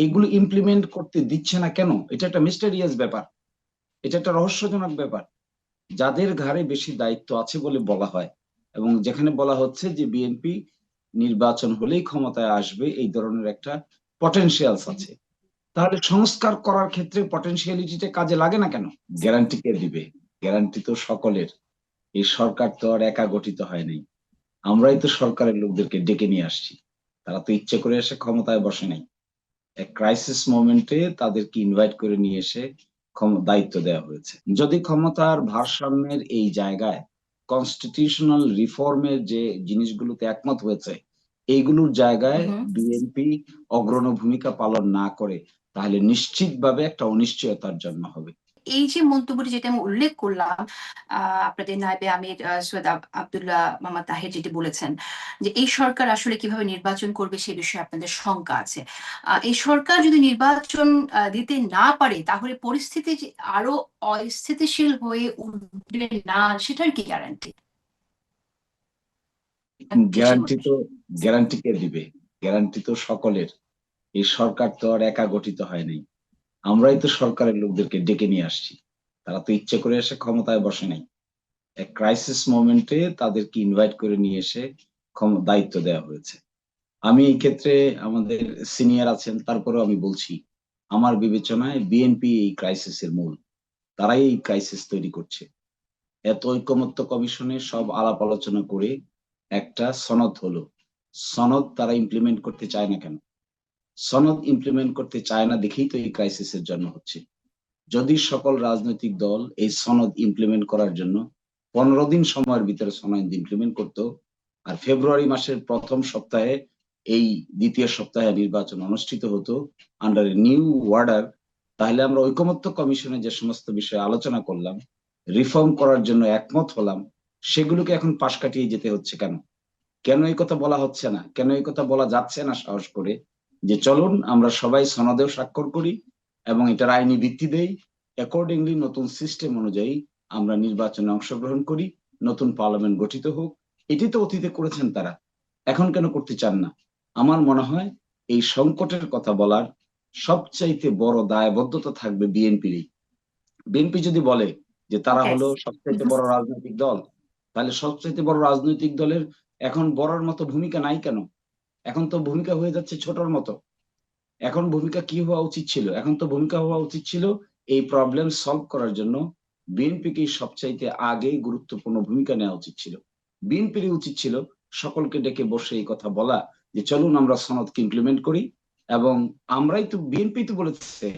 এগুলো ইমপ্লিমেন্ট করতে দিচ্ছে না কেন? এটা একটা মিস্টেরিয়াস ব্যাপার, এটা একটা রহস্যজনক ব্যাপার। যাদের ঘাড়ে বেশি দায়িত্ব আছে বলে বলা হয়, এবং যেখানে বলা হচ্ছে যে বিএনপি নির্বাচন হলেই ক্ষমতায় আসবে, এই ধরনের একটা পটেনশিয়ালস আছে, তাহলে সংস্কার করার ক্ষেত্রে পটেনশিয়ালিটিটা কাজে লাগে না কেন? গ্যারান্টি কে দিবে? গ্যারান্টি তো সকলের। এই সরকার তো আর একা গঠিত হয় নাই, আমরাই তো সরকারের লোকদেরকে ডেকে নিয়ে আসছি। তারা তো ইচ্ছে করে এসে ক্ষমতায় বসে নাই, এক ক্রাইসিস মোমেন্টে তাদেরকে ইনভাইট করে নিয়ে এসে দায়িত্ব দেওয়া হয়েছে। যদি ক্ষমতার ভারসাম্যের এই জায়গায় কনস্টিটিউশনাল রিফর্মের যে জিনিসগুলোতে একমত হয়েছে, এইগুলোর জায়গায় বিএনপি অগ্রণী ভূমিকা পালন না করে, তাহলে নিশ্চিতভাবে একটা অনিশ্চয়তার জন্ম হবে। এই যে মন্তব্যটি যেটা আমি উল্লেখ করলাম, আপনাদের নায়েবে আমির সৈয়দ আব্দুল্লাহ মোহাম্মদ তাহের যেটি বলেছেন যে এই সরকার আসলে কিভাবে নির্বাচন করবে সে বিষয়ে আপনাদের শঙ্কা আছে। এই সরকার যদি নির্বাচন দিতে না পারে তাহলে পরিস্থিতি যে আরো অস্থিতিশীল হয়ে উঠবে না, সেটার কি গ্যারান্টি? গ্যারান্টি কে দিবে? গ্যারান্টি তো সকলের। এই সরকার তো আর একা গঠিত হয় নাই, আমরাই তো সরকারের লোকদেরকে ডেকে নিয়ে আসছি। তারা তো ইচ্ছে করে এসে ক্ষমতায় বসে নাই, এক ক্রাইসিস মোমেন্টে তাদেরকে ইনভাইট করে নিয়ে এসে দায়িত্ব দেওয়া হয়েছে। আমি এই ক্ষেত্রে, আমাদের সিনিয়র আছেন, তারপরেও আমি বলছি, আমার বিবেচনায় বিএনপি এই ক্রাইসিসের মূল, তারাই এই ক্রাইসিস তৈরি করছে। এত ঐকমত্য কমিশনে সব আলাপ আলোচনা করে একটা সনদ হলো, সনদ তারা ইমপ্লিমেন্ট করতে চায় না কেন? সনদ ইমপ্লিমেন্ট করতে চায় না দেখেই তো এই ক্রাইসিসের জন্ম হচ্ছে। যদি সকল রাজনৈতিক দল এই সনদ ইমপ্লিমেন্ট করার জন্য 15 দিন সময়ের ভিতরে সনদ ইমপ্লিমেন্ট করতো, আর ফেব্রুয়ারি মাসের প্রথম সপ্তাহে, এই দ্বিতীয় সপ্তাহে নির্বাচন অনুষ্ঠিত হতো আন্ডার এ নিউ ওয়ার্ডার, তাহলে আমরা ঐকমত্য কমিশনে যে সমস্ত বিষয়ে আলোচনা করলাম, রিফর্ম করার জন্য একমত হলাম, সেগুলোকে এখন পাশ কাটিয়ে যেতে হচ্ছে কেন? কেন এই কথা বলা হচ্ছে না? কেন এই কথা বলা যাচ্ছে না সাহস করে যে চলুন আমরা সবাই সনদেও স্বাক্ষর করি এবং এটার আইনি ভিত্তি দেই, অ্যাকর্ডিংলি নতুন সিস্টেম অনুযায়ী আমরা নির্বাচনে অংশগ্রহণ করি, নতুন পার্লামেন্ট গঠিত হোক। এটি তো অতীতে করেছেন তারা, এখন কেন করতে চান না? আমার মনে হয় এই সংকটের কথা বলার সবচাইতে বড় দায়বদ্ধতা থাকবে বিএনপিরই। বিএনপি যদি বলে যে তারা হলো সবচাইতে বড় রাজনৈতিক দল, তাহলে সবচাইতে বড় রাজনৈতিক দলের এখন বড়র মতো ভূমিকা নাই কেন? এখন তো ভূমিকা হয়ে যাচ্ছে ছোটর মতো। এখন ভূমিকা কি হওয়া উচিত ছিল? এখন তো ভূমিকা হওয়া উচিত ছিল এই প্রবলেম সলভ করার জন্য বিএনপিকে সবচাইতে আগে গুরুত্বপূর্ণ ভূমিকা নেওয়া উচিত ছিল। বিএনপির উচিত ছিল সকলকে ডেকে বসে এই কথা বলা যে চলুন আমরা সনদকে ইমপ্লিমেন্ট করি, এবং আমরাই তো, বিএনপি তো বলেছে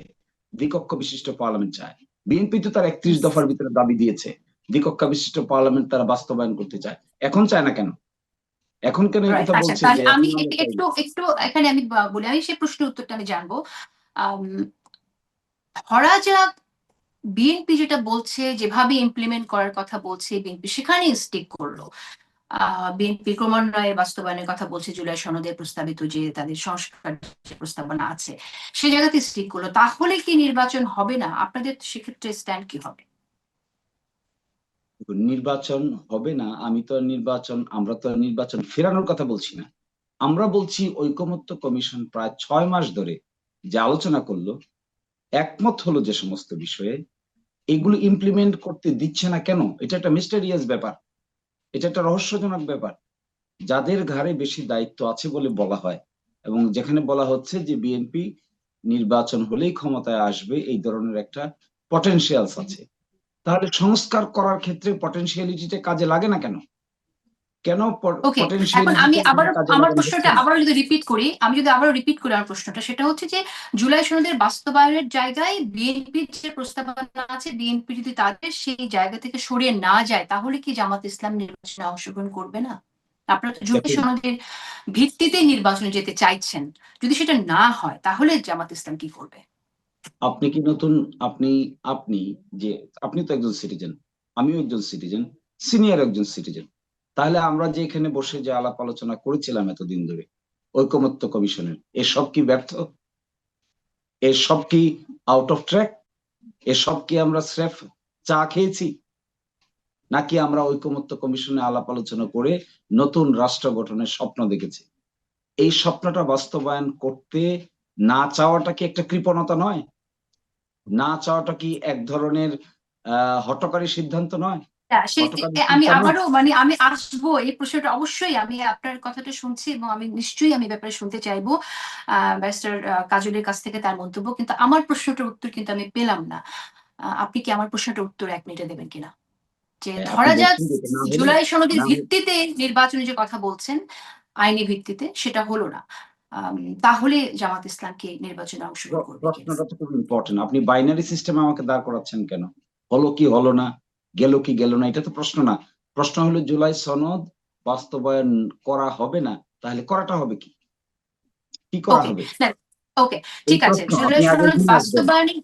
দ্বিকক্ষ বিশিষ্ট পার্লামেন্ট চায়। বিএনপি তো তার 31 দফার ভিতরে দাবি দিয়েছে দ্বিকক্ষ বিশিষ্ট পার্লামেন্ট তারা বাস্তবায়ন করতে চায়। এখন চায় না কেন? এখন কেন এই কথা বলছে যে আমি এখন আমরা চাই একটু না? একটু এখানে আমি বলি, আমি সেই প্রশ্নের উত্তরটা আমি জানবো। ধরা যাক বিএনপি যেটা বলছে, যেভাবে ইমপ্লিমেন্ট করার কথা বলছে বিএনপি সেখানেই স্টিক করলো। বিএনপি ক্রমান্বয়ে বাস্তবায়নের কথা বলছে, জুলাই সনদে প্রস্তাবিত যে তাদের সংস্কার যে প্রস্তাবনা আছে সে জায়গাতে স্টিক করলো, তাহলে কি নির্বাচন হবে না? আপনাদের সেক্ষেত্রে স্ট্যান্ড কি হবে? নির্বাচন হবে না, আমি তো নির্বাচন, আমরা তো নির্বাচন ফেরানোর কথা বলছি না। আমরা বলছি ঐকমত্য কমিশন প্রায় 6 মাস ধরে যে আলোচনা করলো, একমত হলো যে সমস্ত বিষয়ে, এগুলো ইমপ্লিমেন্ট করতে দিচ্ছে না কেন? এটা একটা মিস্টেরিয়াস ব্যাপার, এটা একটা রহস্যজনক ব্যাপার। যাদের ঘাড়ে বেশি দায়িত্ব আছে বলে বলা হয়, এবং যেখানে বলা হচ্ছে যে বিএনপি নির্বাচন হলেই ক্ষমতায় আসবে, এই ধরনের একটা পটেনশিয়ালস আছে, তাহলে সংস্কার করার ক্ষেত্রে পটেনশিয়ালিটিটা কাজে লাগে না কেন? কেন ওকে, এখন আমি পটেনশিয়ালিটিটা আবার কাজে আমার লাগানো হচ্ছে প্রশ্নটা না? আবারও যদি রিপিট করি, আমার প্রশ্নটা সেটা হচ্ছে যে জুলাই সনদের বাস্তবায়নের জায়গায় বিএনপির যে প্রস্তাবনা আছে, বিএনপি যদি তাদের সেই জায়গা থেকে সরিয়ে না যায় তাহলে কি জামাত ইসলাম নির্বাচনে অংশগ্রহণ করবে না? আপনারা তো জুলাই দেখুন, সনদের ভিত্তিতে নির্বাচনে যেতে চাইছেন, যদি সেটা না হয় তাহলে জামাত ইসলাম কি করবে? আপনি কি নতুন, আপনি আপনি যে, আপনি তো একজন সিটিজেন, আমিও একজন সিটিজেন, সিনিয়র একজন সিটিজেন, তাহলে আমরা যে এখানে বসে যে আলাপ আলোচনা করেছিলাম এতদিন ধরে ঐকমত্য কমিশনের, এসব কি ব্যর্থ? এসব কি আউট অফ ট্র্যাক? এসব কি আমরা স্রেফ চা খেয়েছি? নাকি আমরা ঐকমত্য কমিশনে আলাপ আলোচনা করে নতুন রাষ্ট্র গঠনের স্বপ্ন দেখেছি? এই স্বপ্নটা বাস্তবায়ন করতে না চাওয়াটা কি একটা কৃপণতা নয়? না চাওয়াটা কি এক ধরনের হঠকারী সিদ্ধান্ত নয়? হঠকারী আমি চিন্তা নয়? আবারও আমি আসবো এই প্রশ্নটা, অবশ্যই আমি আপনার কথাটা শুনছি এবং আমি নিশ্চয়ই আমি ব্যাপারে শুনতে চাইবো ব্যারিস্টার কাজলের কাছ থেকে তার মন্তব্য, কিন্তু আমার প্রশ্নটার উত্তর কিন্তু আমি পেলাম না। আপনি কি আমার প্রশ্নটার উত্তর 1 মিনিটে দেবেন কিনা? যে আপনি ধরা যাক বলছেন যে এটা না হলে জুলাই সনদের না হলে ভিত্তিতে নির্বাচনে যে কথা বলছেন, আইনি ভিত্তিতে সেটা হলো না, তাহলে জামাত ইসলামকে নির্বাচনে অংশগ্রহণ করবে কিনা? প্রশ্নটা তো খুব ইম্পর্টেন্ট। আপনি বাইনারি সিস্টেমে আমাকে দাঁড় করাচ্ছেন কেন? হলো কি হলো না, গেল কি গেল না, এটা তো প্রশ্ন না। প্রশ্ন হলো জুলাই সনদ বাস্তবায়ন করা হবে না, তাহলে করাটা হবে কি? কি করা ওকে, হবে? ওকে, এই ঠিক আছে। প্রশ্ন জুলাই আপনি আগে সনদ নিয়ে আসবেন। বাস্তবায়নে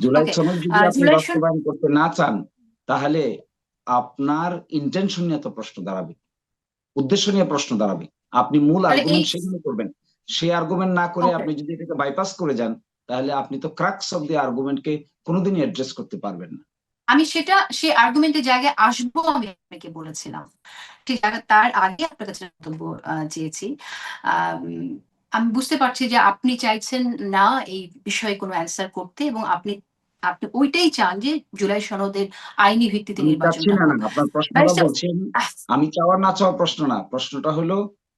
জুলাই ওকে, সনদ যদি আপনি জুলাই সনদ বাস্তবায়ন করতে না চান, তাহলে আপনার ইন্টেনশন নিয়ে তো প্রশ্ন দাঁড়াবে, উদ্দেশ্য নিয়ে প্রশ্ন দাঁড়াবে। আপনি মূল তাহলে এই আর্গুমেন্ট সেখানে করবেন, সেই আর্গুমেন্ট না করে ওকে, আপনি যদি এটাকে বাইপাস করে যান, তাহলে আপনি তো ক্রাক্স অফ দি আর্গুমেন্টকে কোনোদিনই অ্যাড্রেস করতে পারবেন না। আমি সেই আর্গুমেন্টের জায়গায় আসবো, আমি আপনাকে বলেছিলাম। ঠিক আছে, তার আগে আপনার কাছে বক্তব্য চেয়েছি। আম, আমি বুঝতে পারছি যে আপনি চাইছেন না এই বিষয়ে কোনো অ্যান্সার করতে, এবং আপনি আপনি ওইটাই চান যে জুলাই সনদের আইনি ভিত্তিতে আমি চাচ্ছি নির্বাচনটা না, না হোক। আপনার প্রশ্নটা ব্যারিস্টার, বলছেন, আমি চাওয়া না চাওয়া প্রশ্ন না, প্রশ্নটা হলো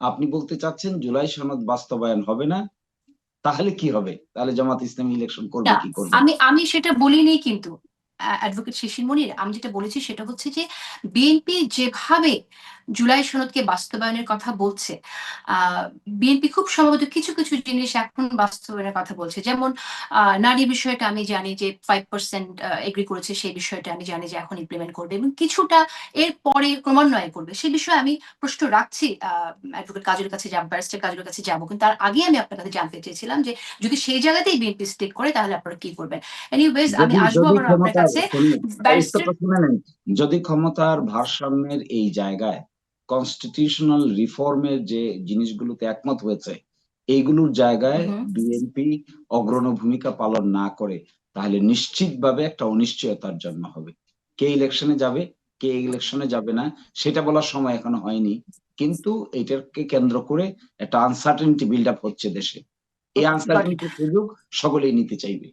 আপনি বলতে চাচ্ছেন জুলাই সনদ বাস্তবায়ন হবে না, তাহলে কি হবে? তাহলে জামাত ইসলামী ইলেকশন করবে না, কি করবে না? আমি সেটা বলিনি কিন্তু অ্যাডভোকেট শিশির মনির, আমি যেটা বলেছি সেটা হচ্ছে যে বিএনপি যেভাবে জুলাই সনদকে বাস্তবায়নের কথা বলছে, বিএনপি খুব সম্ভবত কিছু কিছু জিনিস এখন বাস্তবায়নের কথা বলছে, যেমন নারী বিষয়টা আমি জানি যে 5% এগ্রি করেছে, সেই বিষয়টা আমি জানি যে এখন ইমপ্লিমেন্ট করবে এবং কিছুটা এর পরে ক্রমান্বয়ে করবে। সেই বিষয়ে আমি প্রশ্ন রাখছি অ্যাডভোকেট কাজের কাছে যাব, ব্যারিস্টার কাজের কাছে যাবো, কিন্তু তার আগে আমি আপনার কাছে জানতে চেয়েছিলাম যে যদি সেই জায়গাতেই বিএনপি স্টিক করে তাহলে আপনারা কি করবেন। এনিওয়েজ, আমি যদি আসবো যদি আবার আপনার ক্ষমতা, কাছে। শুনুন, ব্যারিস্টার, উত্তরটা শুনে নেন। যদি ক্ষমতার ভারসাম্যের এই জায়গায় কনস্টিটিউশনাল রিফর্মের যে জিনিসগুলোতে একমত হয়েছে, এইগুলোর জায়গায় বিএনপি অগ্রণী ভূমিকা পালন না করে, তাহলে নিশ্চিতভাবে একটা অনিশ্চয়তার জন্ম হবে। কে ইলেকশনে যাবে, কে ইলেকশনে যাবে না, সেটা বলার সময় এখনো হয়নি, কিন্তু এটাকে কেন্দ্র করে একটা আনসার্টেনিটি বিল্ড আপ হচ্ছে দেশে। এই গট ইট। আনসার্টেনিটির সুযোগ সকলেই নিতে চাইবে।